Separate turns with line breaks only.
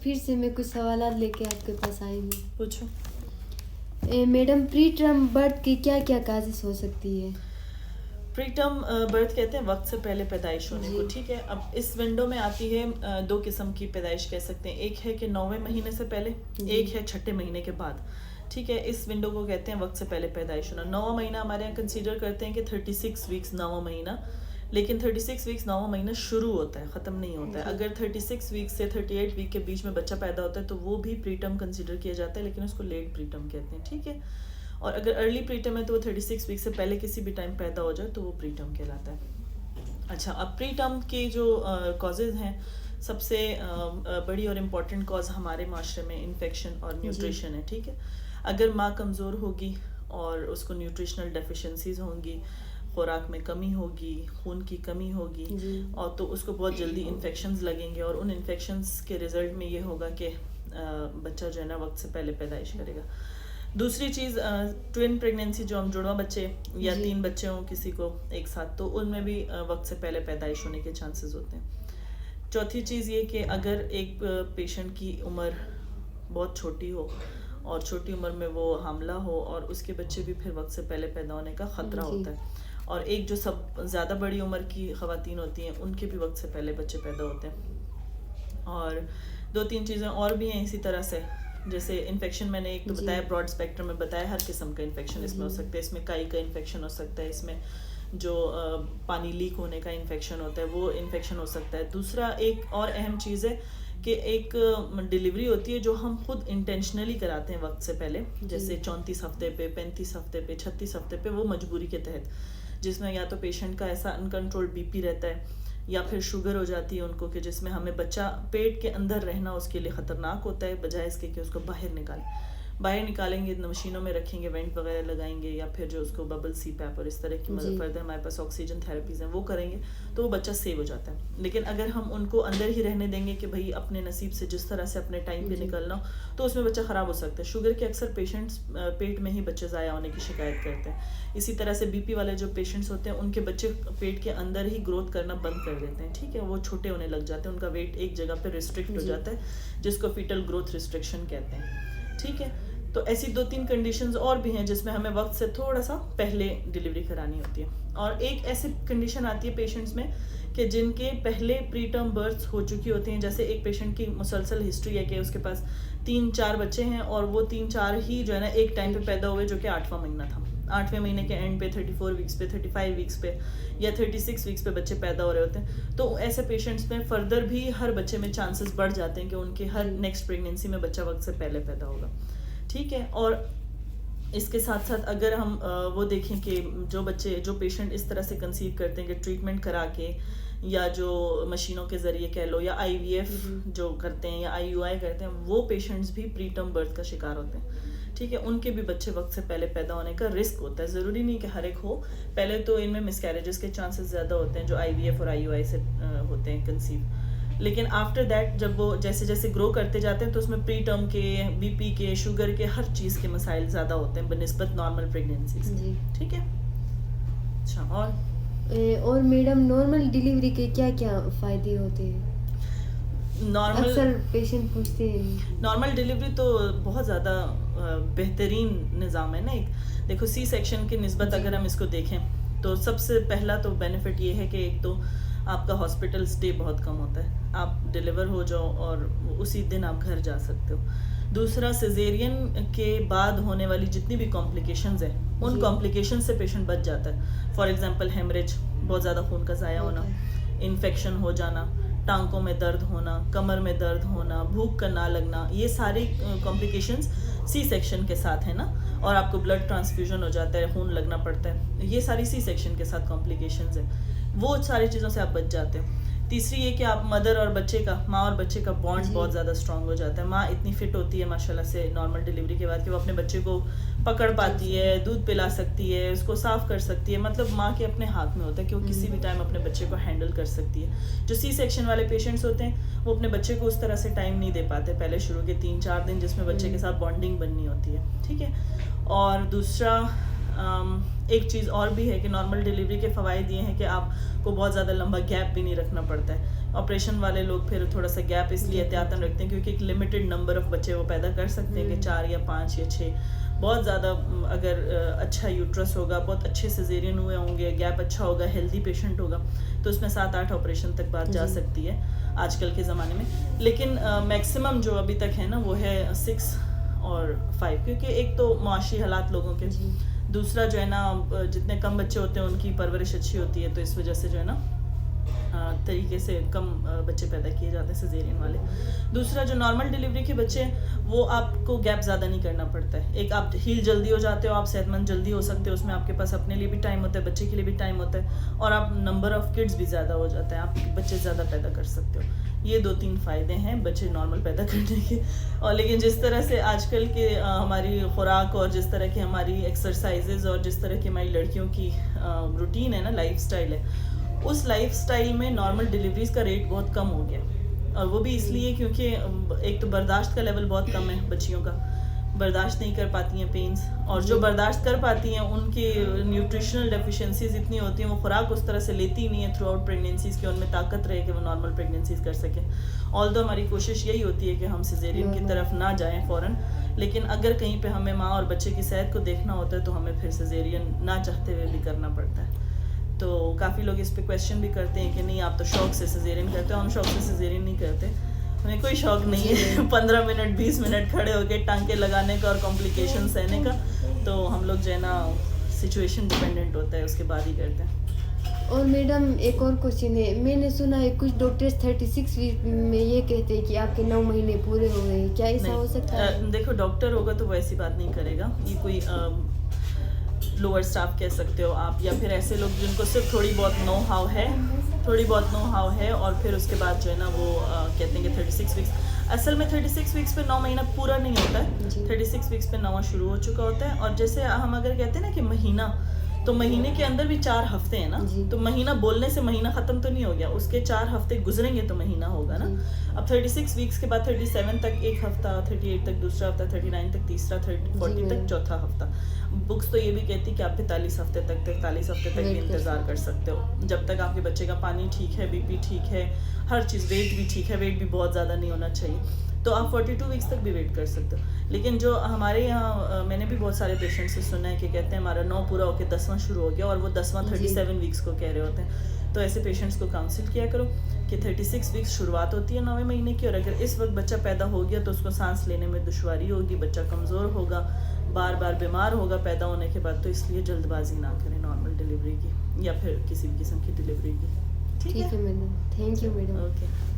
फिर से मैं कुछ सवाल लेके आपके पास आई हूँ।
पूछो।
मैडम, प्री टर्म बर्थ की क्या क्या काजेस हो सकती है?
प्री टर्म बर्थ कहते हैं वक्त से पहले पैदाइश होने को,
जी।
ठीक है। अब इस विंडो में आती है दो किस्म की पैदाइश कह सकते हैं। एक है कि 9वें महीने से पहले,
जी।
एक है 6ठे महीने के बाद, ठीक है। इस विंडो को कहते हैं वक्त से पहले पैदाइश होना। 9वां महीना हमारे यहाँ कंसीडर करते हैं कि 36 वीक्स 9वां महीना, लेकिन 36 वीक्स 9वां महीना शुरू होता है, ख़त्म नहीं होता है। अगर 36 वीक से 38 वीक के बीच में बच्चा पैदा होता है तो वो भी प्री टर्म कंसिडर किया जाता है, लेकिन उसको लेट प्री टर्म कहते हैं, ठीक है। और अगर अर्ली प्री टर्म है तो वो 36 वीक से पहले किसी भी टाइम पैदा हो जाए तो वो प्री टर्म कहलाता है। अच्छा, अब प्री टर्म के जो कॉजेज़ हैं, सबसे बड़ी और इम्पॉर्टेंट कॉज हमारे माशरे में इन्फेक्शन और न्यूट्रिशन है, ठीक है। अगर माँ कमज़ोर होगी और उसको न्यूट्रिशनल डेफिशिएंसीज होंगी, खुराक में कमी होगी, खून की कमी होगी, और तो उसको बहुत जल्दी इन्फेक्शंस लगेंगे, और उन इन्फेक्शंस के रिज़ल्ट में ये होगा कि बच्चा जो है ना वक्त से पहले पैदाइश करेगा। दूसरी चीज़, ट्विन प्रेगनेंसी, जो हम जुड़वा बच्चे या 3 बच्चे हों किसी को एक साथ, तो उनमें भी वक्त से पहले पैदाइश होने के चांसेस होते हैं। चौथी चीज़ ये कि अगर एक पेशेंट की उम्र बहुत छोटी हो और छोटी उम्र में वो हामला हो और उसके बच्चे भी फिर वक्त से पहले पैदा होने का ख़तरा होता है। और एक जो सब ज़्यादा बड़ी उम्र की ख़वातीन होती हैं उनके भी वक्त से पहले बच्चे पैदा होते हैं। और 2-3 चीज़ें और भी हैं इसी तरह से, जैसे इन्फेक्शन मैंने एक तो बताया, ब्रॉड स्पेक्ट्रम में बताया, हर किस्म का इन्फेक्शन इसमें हो सकता है। इसमें काई का इन्फेक्शन हो सकता है, इसमें जो पानी लीक होने का इन्फेक्शन होता है वो इन्फेक्शन हो सकता है। दूसरा एक और अहम चीज़ है कि एक डिलीवरी होती है जो हम खुद इंटेंशनली कराते हैं वक्त से पहले, जैसे 34 हफ्ते पे, 35 हफ्ते पे, 36 हफ्ते पे, वो मजबूरी के तहत, जिसमें या तो पेशेंट का ऐसा अनकंट्रोल्ड बीपी रहता है या फिर शुगर हो जाती है उनको, कि जिसमें हमें बच्चा पेट के अंदर रहना उसके लिए ख़तरनाक होता है, बजाय इसके कि उसको बाहर निकालेंगे, मशीनों में रखेंगे, वेंट वगैरह लगाएंगे, या फिर जो उसको बबल सी पैप और इस तरह की फर्दर हमारे पास ऑक्सीजन थेरेपीज़ हैं वो करेंगे, तो वो बच्चा सेव हो जाता है। लेकिन अगर हम उनको अंदर ही रहने देंगे कि भाई अपने नसीब से जिस तरह से अपने टाइम पे निकलना हो, तो उसमें बच्चा ख़राब हो सकता है। शुगर के अक्सर पेशेंट्स पेट में ही बच्चे ज़ाया होने की शिकायत करते हैं। इसी तरह से बीपी वाले जो पेशेंट्स होते हैं उनके बच्चे पेट के अंदर ही ग्रोथ करना बंद कर देते हैं, ठीक है। वो छोटे होने लग जाते हैं, उनका वेट एक जगह पर रिस्ट्रिक्ट हो जाता है, जिसको फीटल ग्रोथ रिस्ट्रिक्शन कहते हैं, ठीक है। तो ऐसी 2-3 कंडीशंस और भी हैं जिसमें हमें वक्त से थोड़ा सा पहले डिलीवरी करानी होती है। और एक ऐसी कंडीशन आती है पेशेंट्स में कि जिनके पहले प्री टर्म बर्थ्स हो चुकी होती हैं। जैसे एक पेशेंट की मुसलसल हिस्ट्री है कि उसके पास 3-4 बच्चे हैं और वो 3-4 ही जो है ना एक टाइम पे पैदा हुए, जो कि 8वां महीना था। 8वें महीने के एंड पे 34 वीक्स पे, 35 वीक्स पे या 36 वीक्स पे बच्चे पैदा हो रहे होते हैं। तो ऐसे पेशेंट्स में फर्दर भी हर बच्चे में चांसेस बढ़ जाते हैं कि उनके हर नेक्स्ट प्रेगनेंसी में बच्चा वक्त से पहले पैदा होगा, ठीक है। और इसके साथ साथ अगर हम वो देखें कि जो पेशेंट इस तरह से कंसीव करते हैं कि ट्रीटमेंट करा के या जो मशीनों के ज़रिए कह लो या IVF जो करते हैं या IUI करते हैं, वो पेशेंट्स भी प्री टर्म बर्थ का शिकार होते हैं, ठीक है। उनके भी बच्चे वक्त से पहले पैदा होने का रिस्क होता है। ज़रूरी नहीं कि हर एक हो। पहले तो इनमें मिसकैरेजेस के चांसेस ज़्यादा होते हैं जो IVF और IUI से होते हैं कंसीव, लेकिन आफ्टर दैट जब वो जैसे जैसे ग्रो करते जाते हैं तो उसमें प्री टर्म के, BP के, शुगर के, हर चीज़ के मसाइल ज़्यादा होते हैं बनिस्बत नॉर्मल प्रेगनेंसीज, ठीक है। अच्छा,
और मैडम, नॉर्मल डिलीवरी के क्या क्या फ़ायदे होते हैं?
नॉर्मल
अक्सर पेशेंट पूछते हैं।
नॉर्मल डिलीवरी तो बहुत ज़्यादा बेहतरीन निज़ाम है ना। एक देखो, C सेक्शन की निस्बत अगर हम इसको देखें तो सबसे पहला तो बेनिफिट ये है कि एक तो आपका हॉस्पिटल स्टे बहुत कम होता है, आप डिलीवर हो जाओ और उसी दिन आप घर जा सकते हो। दूसरा, सिजेरियन के बाद होने वाली जितनी भी कॉम्प्लिकेशंस हैं उन कॉम्प्लिकेशन से पेशेंट बच जाता है। फॉर एग्जांपल हेमरेज, बहुत ज़्यादा खून का ज़ाया होना, इन्फेक्शन हो जाना, टांकों में दर्द होना, कमर में दर्द होना, भूख का ना लगना, ये सारी कॉम्प्लिकेशंस C सेक्शन के साथ है ना। और आपको ब्लड ट्रांसफ्यूजन हो जाता है, खून लगना पड़ता है, ये सारी C सेक्शन के साथ कॉम्प्लिकेशंस है, वो सारी चीज़ों से आप बच जाते हो। तीसरी ये कि आप मदर और बच्चे का, माँ और बच्चे का बॉन्ड बहुत ज़्यादा स्ट्रांग हो जाता है। माँ इतनी फिट होती है माशाल्लाह से नॉर्मल डिलीवरी के बाद कि वो अपने बच्चे को पकड़ पाती है, दूध पिला सकती है, उसको साफ़ कर सकती है। मतलब माँ के अपने हाथ में होता है कि वो किसी भी टाइम अपने बच्चे को हैंडल कर सकती है। जो C सेक्शन वाले पेशेंट्स होते हैं वो अपने बच्चे को उस तरह से टाइम नहीं दे पाते पहले शुरू के 3-4 दिन, जिसमें बच्चे के साथ बॉन्डिंग बननी होती है, ठीक है। और दूसरा एक चीज़ और भी है कि नॉर्मल डिलीवरी के फ़वाइद ये हैं कि आपको बहुत ज़्यादा लंबा गैप भी नहीं रखना पड़ता है। ऑपरेशन वाले लोग फिर थोड़ा सा गैप इसलिए एहतियातन रखते हैं क्योंकि एक लिमिटेड नंबर ऑफ बच्चे वो पैदा कर सकते हैं कि 4 या 5 या 6। बहुत ज़्यादा अगर अच्छा यूट्रस होगा, बहुत अच्छे सिजेरियन हुए होंगे, गैप अच्छा होगा, हेल्दी पेशेंट होगा, तो उसमें 7-8 ऑपरेशन तक बात जा सकती है आजकल के ज़माने में। लेकिन मैक्सिमम जो अभी तक है ना वो है 6 और 5, क्योंकि एक तो माशी हालात लोगों के, दूसरा जो है ना जितने कम बच्चे होते हैं उनकी परवरिश अच्छी होती है, तो इस वजह से जो है ना तरीके से कम बच्चे पैदा किए जाते हैं सिजेरियन वाले। दूसरा जो नॉर्मल डिलीवरी के बच्चे हैं वो आपको गैप ज़्यादा नहीं करना पड़ता है। एक आप हील जल्दी हो जाते हो, आप सेहतमंद जल्दी हो सकते हो, उसमें आपके पास अपने लिए भी टाइम होता है, बच्चे के लिए भी टाइम होता है, और आप नंबर ऑफ़ किड्स भी ज़्यादा हो जाता है, आप बच्चे ज़्यादा पैदा कर सकते हो। ये 2-3 फ़ायदे हैं बच्चे नॉर्मल पैदा करने के। और लेकिन जिस तरह से आजकल के हमारी खुराक और जिस तरह की हमारी एक्सरसाइजेज़ और जिस तरह की हमारी लड़कियों की रूटीन है ना, लाइफस्टाइल है, उस लाइफस्टाइल में नॉर्मल डिलीवरीज़ का रेट बहुत कम हो गया। और वो भी इसलिए क्योंकि एक तो बर्दाश्त का लेवल बहुत कम है, बच्चियों का बर्दाश्त नहीं कर पाती हैं पेन्स, और जो बर्दाश्त कर पाती हैं उनकी न्यूट्रिशनल डेफिशिएंसीज इतनी होती हैं, वो खुराक उस तरह से लेती नहीं है थ्रू आउट प्रेगनेंसीज़ कि उनमें ताकत रहे कि वो नॉर्मल प्रेगनेंसीज़ कर सकें। ऑल्दो हमारी कोशिश यही होती है कि हम सिजेरियन की तरफ ना जाएं फ़ौरन, लेकिन अगर कहीं पे हमें माँ और बच्चे की सेहत को देखना होता है तो हमें फिर सिजेरियन ना चाहते हुए भी करना पड़ता है। तो काफ़ी लोग इस पे क्वेश्चन भी करते हैं कि नहीं आप तो शौक से सिजेरियन करते हो। हम शौक से सिजेरियन नहीं करते, हमें कोई शौक नहीं है 15 मिनट 20 मिनट खड़े होकर टांके लगाने का और कॉम्प्लिकेशन सहने का। तो हम लोग जो है ना सिचुएशन डिपेंडेंट होता है, उसके बाद ही करते हैं।
और मैडम एक और क्वेश्चन है, मैंने सुना है कुछ डॉक्टर्स 36 वीक में ये कहते हैं कि आपके 9 महीने पूरे हो गए, क्या ऐसा हो सकता है?
देखो डॉक्टर होगा तो वो ऐसी बात नहीं करेगा, ये कोई लोअर स्टाफ कह सकते हो आप, या फिर ऐसे लोग जिनको सिर्फ थोड़ी बहुत नो हाउ है और फिर उसके बाद जो है ना वो कहते हैं कि 36 वीक्स। असल में 36 वीक्स पे 9 महीना पूरा नहीं होता है, 36 वीक्स पे 9वां शुरू हो चुका होता है। और जैसे हम अगर कहते हैं ना कि महीना, तो महीने के अंदर भी 4 हफ्ते हैं ना, तो महीना बोलने से महीना ख़त्म तो नहीं हो गया, उसके 4 हफ्ते गुजरेंगे तो महीना होगा ना। अब 36 वीक्स के बाद 37 तक एक हफ्ता, 38 तक दूसरा हफ्ता, 39 तक तीसरा, 40 तक चौथा हफ्ता। बुक्स तो ये भी कहती कि आप 43 हफ्ते तक, 43 हफ्ते तक भी इंतज़ार कर सकते हो, जब तक आपके बच्चे का पानी ठीक है, बीपी ठीक है, हर चीज़, वेट भी ठीक है, वेट भी बहुत ज़्यादा नहीं होना चाहिए, तो आप 42 वीक्स तक भी वेट कर सकते हो। लेकिन जो हमारे यहाँ मैंने भी बहुत सारे पेशेंट से सुना है कि कहते हैं हमारा 9 पूरा होकर 10वां शुरू हो गया, और वो 10वां 37 वीक्स को कह रहे होते हैं। तो ऐसे पेशेंट्स को काउंसिल किया करो कि 36 वीक्स शुरुआत होती है 9वें महीने की, और अगर इस वक्त बच्चा पैदा हो गया तो उसको सांस लेने में दुश्वारी होगी, बच्चा कमज़ोर होगा, बार बार बीमार होगा पैदा होने के बाद, तो इसलिए जल्दबाजी ना करें नॉर्मल डिलीवरी की या फिर किसी भी किस्म की डिलीवरी की। ठीक है
madam, thank you madam.
Okay.